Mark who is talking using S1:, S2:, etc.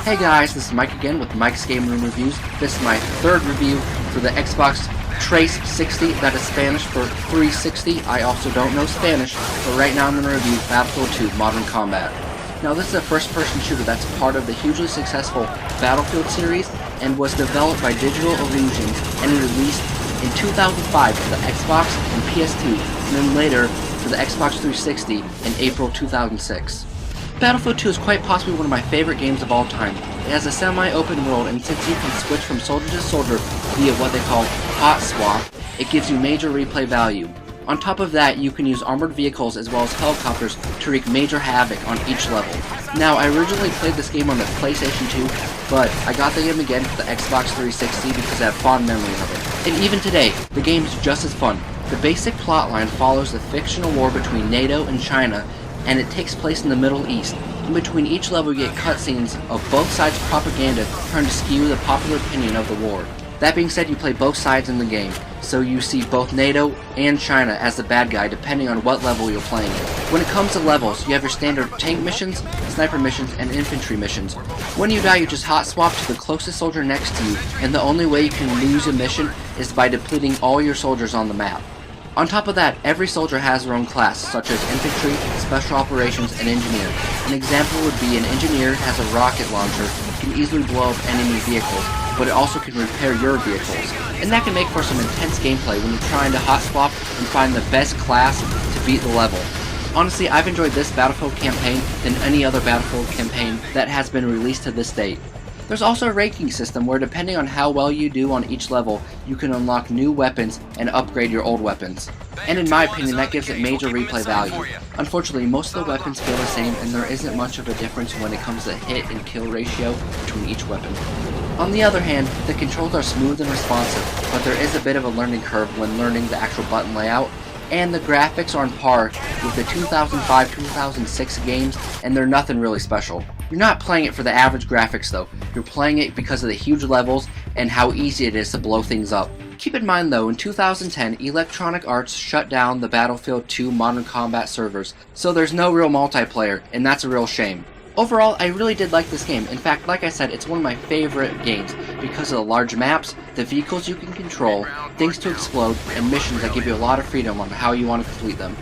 S1: Hey guys, this is Mike again with Mike's Game Room Reviews. This is my third review for the Xbox Trace 60, that is Spanish for 360. I also don't know Spanish, but right now I'm going to review Battlefield 2 Modern Combat. Now this is a first-person shooter that's part of the hugely successful Battlefield series and was developed by Digital Illusions and released in 2005 for the Xbox and PS2, and then later for the Xbox 360 in April 2006. Battlefield 2 is quite possibly one of my favorite games of all time. It has a semi-open world, and since you can switch from soldier to soldier via what they call hot swap, it gives you major replay value. On top of that, you can use armored vehicles as well as helicopters to wreak major havoc on each level. Now, I originally played this game on the PlayStation 2, but I got the game again for the Xbox 360 because I have fond memories of it. And even today, the game is just as fun. The basic plotline follows the fictional war between NATO and China, and it takes place in the Middle East. In between each level you get cutscenes of both sides' propaganda trying to skew the popular opinion of the war. That being said, you play both sides in the game, so you see both NATO and China as the bad guy depending on what level you're playing in. When it comes to levels, you have your standard tank missions, sniper missions, and infantry missions. When you die, you just hot swap to the closest soldier next to you, and the only way you can lose a mission is by depleting all your soldiers on the map. On top of that, every soldier has their own class, such as infantry, special operations, and engineer. An example would be an engineer has a rocket launcher, can easily blow up enemy vehicles, but it also can repair your vehicles. And that can make for some intense gameplay when you're trying to hot swap and find the best class to beat the level. Honestly, I've enjoyed this Battlefield campaign than any other Battlefield campaign that has been released to this date. There's also a ranking system where depending on how well you do on each level, you can unlock new weapons and upgrade your old weapons. And in my opinion, that gives it major replay value. Unfortunately, most of the weapons feel the same and there isn't much of a difference when it comes to hit and kill ratio between each weapon. On the other hand, the controls are smooth and responsive, but there is a bit of a learning curve when learning the actual button layout, and the graphics are on par with the 2005-2006 games, and they're nothing really special. You're not playing it for the average graphics though, you're playing it because of the huge levels and how easy it is to blow things up. Keep in mind though, in 2010, Electronic Arts shut down the Battlefield 2 Modern Combat servers, so there's no real multiplayer, and that's a real shame. Overall, I really did like this game. In fact, like I said, it's one of my favorite games because of the large maps, the vehicles you can control, things to explode, and missions that give you a lot of freedom on how you want to complete them.